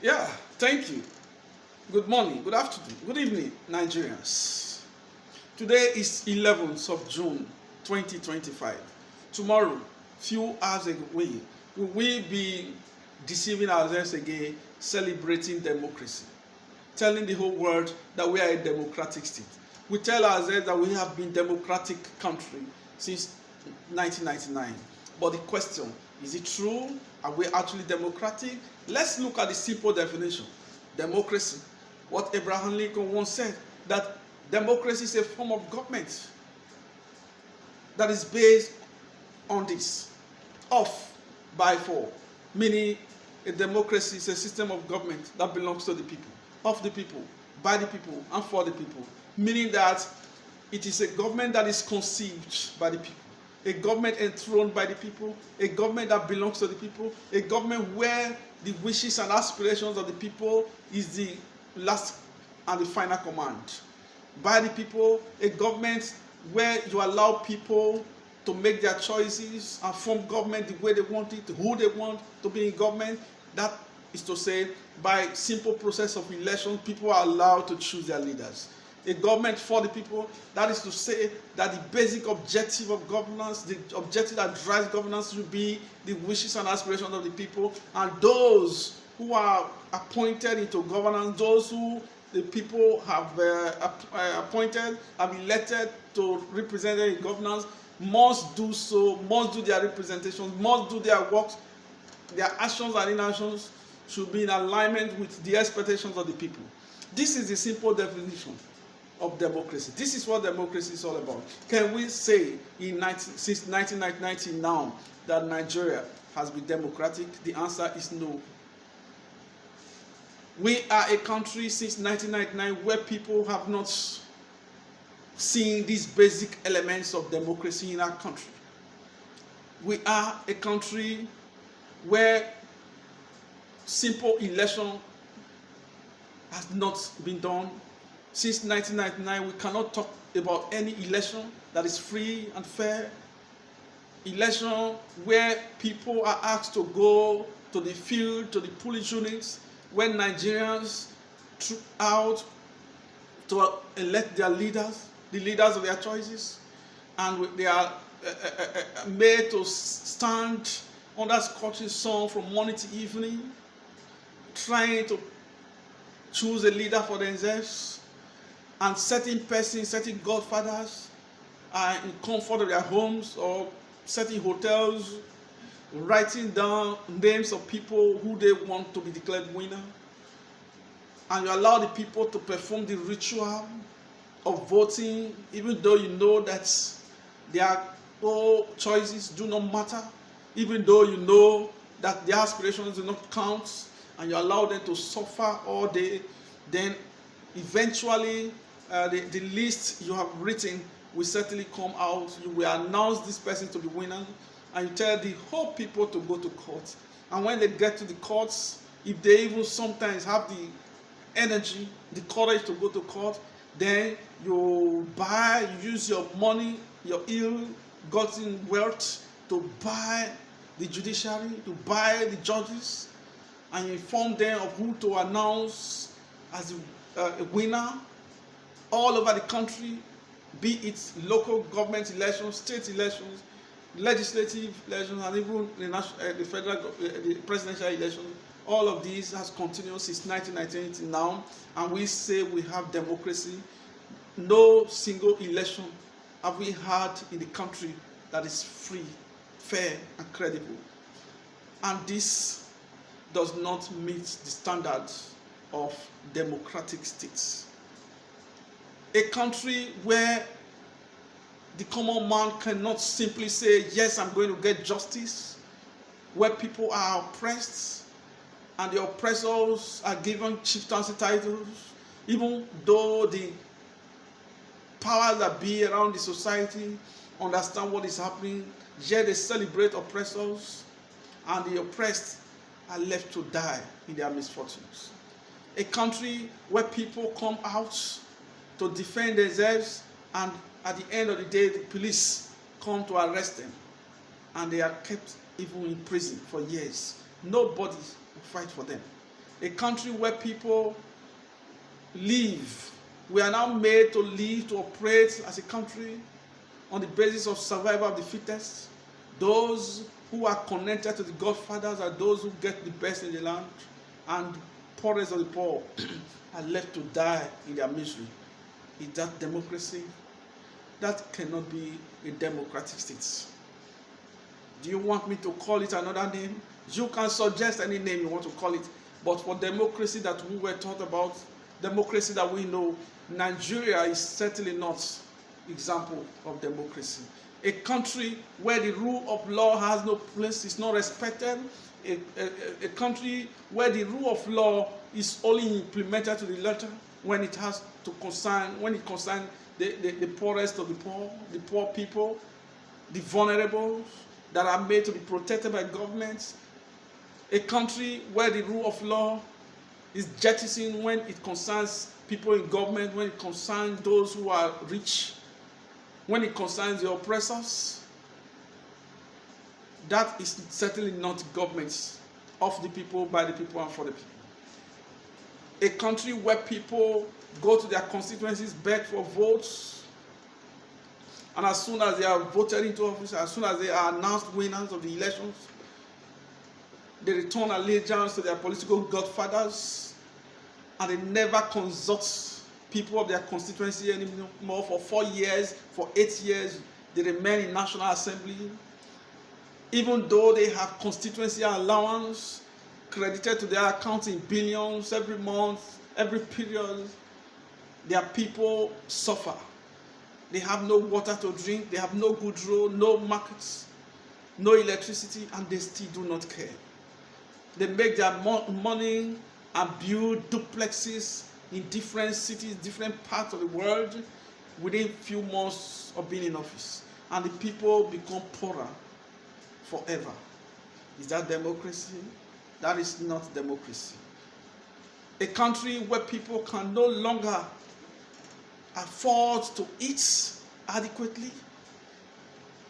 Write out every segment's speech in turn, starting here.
Yeah, thank you. Good morning, good afternoon, good evening, Nigerians. Today is 11th of June 2025. Tomorrow, few hours away, will we be deceiving ourselves again, celebrating democracy, telling the whole world that we are a democratic state. We tell ourselves that we have been democratic country since 1999. But the question, is it true? Are we actually democratic? Let's look at the simple definition. Democracy. What Abraham Lincoln once said, that democracy is a form of government that is based on this, of, by, for, meaning a democracy is a system of government that belongs to the people, of the people, by the people, and for the people, meaning that it is a government that is conceived by the people, a government enthroned by the people, a government that belongs to the people, a government where the wishes and aspirations of the people is the last and the final command. By the people, a government where you allow people to make their choices and form government the way they want it, who they want to be in government. That is to say, by simple process of election, people are allowed to choose their leaders. A government for the people, that is to say that the basic objective of governance, the objective that drives governance should be the wishes and aspirations of the people, and those who are appointed into governance, those who the people have appointed, have elected to represent them in governance, must do so, must do their representations, must do their works. Their actions and inactions should be in alignment with the expectations of the people. This is the simple definition of democracy. This is what democracy is all about. Can we say since 1990 now that Nigeria has been democratic? The answer is no. We are a country since 1999 where people have not seen these basic elements of democracy in our country. We are a country where simple election has not been done. Since 1999, we cannot talk about any election that is free and fair. Election where people are asked to go to the field, to the polling units, when Nigerians out to elect their leaders, the leaders of their choices, and they are made to stand under scorching sun from morning to evening, trying to choose a leader for themselves, and certain persons, certain godfathers are in comfort of their homes or certain hotels, writing down names of people who they want to be declared winner, and you allow the people to perform the ritual of voting, even though you know that their own choices do not matter, even though you know that their aspirations do not count, and you allow them to suffer all day. Then eventually the list you have written will certainly come out. You will announce this person to be winner, and you tell the whole people to go to court. And when they get to the courts, if they even sometimes have the energy, the courage to go to court, then you use your money, your ill-gotten wealth to buy the judiciary, to buy the judges, and inform them of who to announce as a winner all over the country, be it local government elections, state elections, legislative elections, and even the federal, the presidential elections. All of these has continued since 1998 now, and we say we have democracy. No single election have we had in the country that is free, fair, and credible. And this does not meet the standards of democratic states. A country where the common man cannot simply say, yes, I'm going to get justice, where people are oppressed and the oppressors are given chieftaincy titles, even though the powers that be around the society understand what is happening, yet they celebrate oppressors, and the oppressed are left to die in their misfortunes. A country where people come out to defend themselves, and at the end of the day, the police come to arrest them, and they are kept even in prison for years. Nobody will fight for them. a country where people live. We are now made to live, to operate as a country on the basis of survival of the fittest. Those who are connected to the Godfathers are those who get the best in the land, and poorest of the poor are left to die in their misery. Is that democracy? That cannot be a democratic state. Do you want me to call it another name? You can suggest any name you want to call it, but for democracy that we were taught about, democracy that we know, Nigeria is certainly not an example of democracy. A country where the rule of law has no place, is not respected, a country where the rule of law is only implemented to the letter when it has to concern, when it concerns the poorest of the poor people, the vulnerable that are made to be protected by governments. A country where the rule of law is jettisoned when it concerns people in government, when it concerns those who are rich, when it concerns the oppressors. That is certainly not government of the people, by the people, and for the people. A country where people go to their constituencies, beg for votes, and as soon as they are voted into office, as soon as they are announced winners of the elections, they return allegiance to their political godfathers, and they never consult people of their constituency anymore. For 4 years, for 8 years, they remain in National Assembly. Even though they have constituency allowance credited to their account in billions every month, every period, their people suffer. They have no water to drink, they have no good road, no markets, no electricity, and they still do not care. They make their money and build duplexes in different cities, different parts of the world within few months of being in office. And the people become poorer forever. Is that democracy? That is not democracy. A country where people can no longer afford to eat adequately.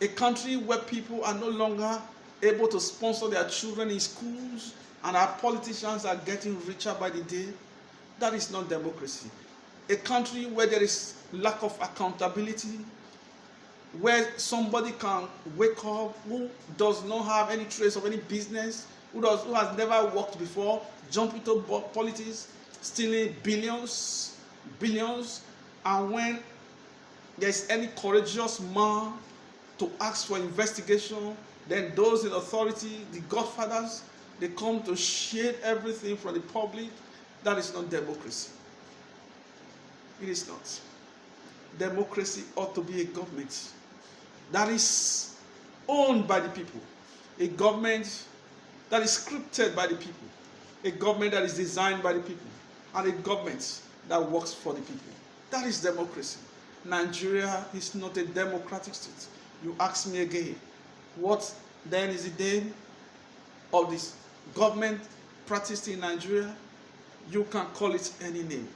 A country where people are no longer able to sponsor their children in schools, and our politicians are getting richer by the day. That is not democracy. A country where there is lack of accountability, where somebody can wake up who does not have any trace of any business, who has never worked before, jump into politics, stealing billions, and when there's any courageous man to ask for investigation, then those in authority, the godfathers, they come to shade everything from the public. That is not democracy. It is not. Democracy ought to be a government that is owned by the people, a government that is scripted by the people, a government that is designed by the people, and a government that works for the people. That is democracy. Nigeria is not a democratic state. You ask me again, what then is the name of this government practiced in Nigeria? You can call it any name.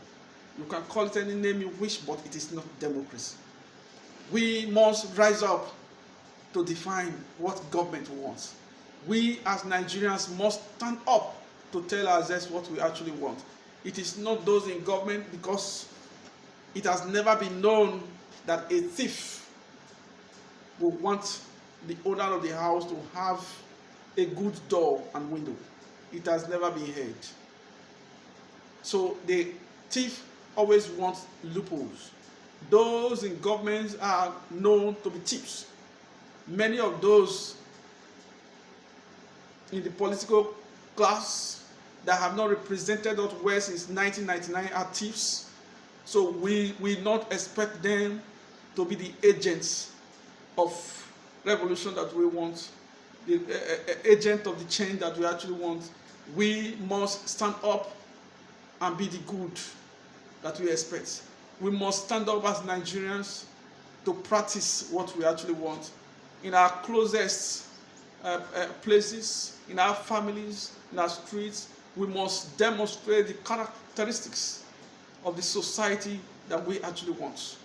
You can call it any name you wish, but it is not democracy. We must rise up to define what government wants. We as Nigerians must stand up to tell ourselves what we actually want. It is not those in government, because it has never been known that a thief will want the owner of the house to have a good door and window. It has never been heard. So the thief always wants loopholes. Those in government are known to be thieves. Many of those in the political class that have not represented us well since 1999 are thieves. So we will not expect them to be the agents of revolution that we want, the agent of the change that we actually want. We must stand up and be the good that we expect. We must stand up as Nigerians to practice what we actually want. In our closest places, in our families, in our streets, we must demonstrate the characteristics of the society that we actually want.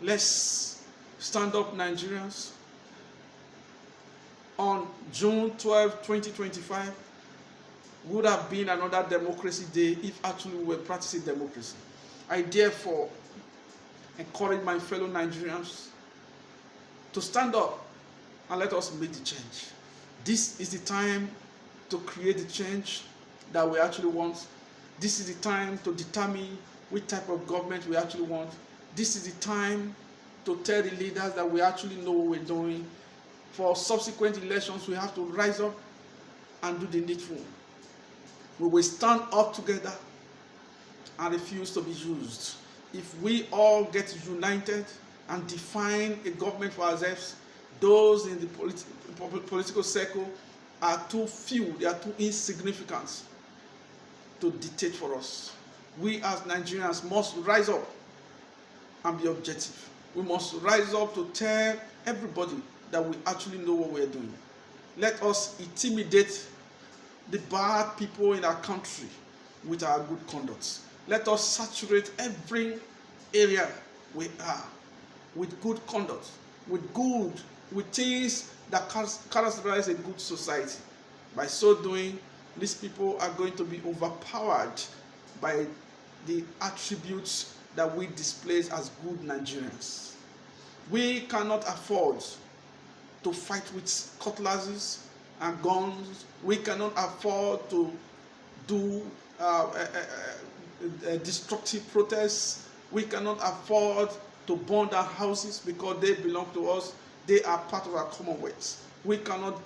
Let's stand up, Nigerians. On June 12, 2025, would have been another democracy day if actually we were practicing democracy. I therefore encourage my fellow Nigerians to stand up and let us make the change. This is the time to create the change that we actually want. This is the time to determine which type of government we actually want. This is the time to tell the leaders that we actually know what we're doing. For subsequent elections, we have to rise up and do the needful. We will stand up together and refuse to be used. If we all get united and define a government for ourselves, those in the political circle are too few, they are too insignificant to dictate for us. We as Nigerians must rise up and be objective. We must rise up to tell everybody that we actually know what we are doing. Let us intimidate the bad people in our country with our good conduct. Let us saturate every area we are with good conduct, with things that characterize a good society. By so doing, these people are going to be overpowered by the attributes that we display as good Nigerians. We cannot afford to fight with cutlasses and guns. We cannot afford to do destructive protests. We cannot afford to burn our houses because they belong to us. They are part of our commonwealth. We cannot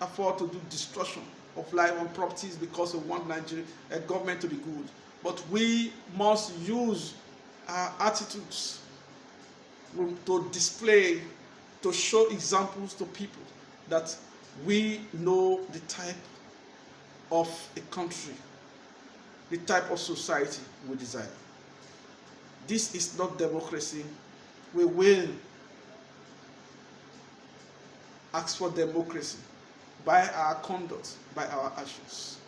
afford to do destruction of life and properties because we want Nigeria, a government to be good. But we must use our attitudes to display, to show examples to people that we know the type of a country, the type of society we desire. This is not democracy. We will ask for democracy by our conduct, by our actions.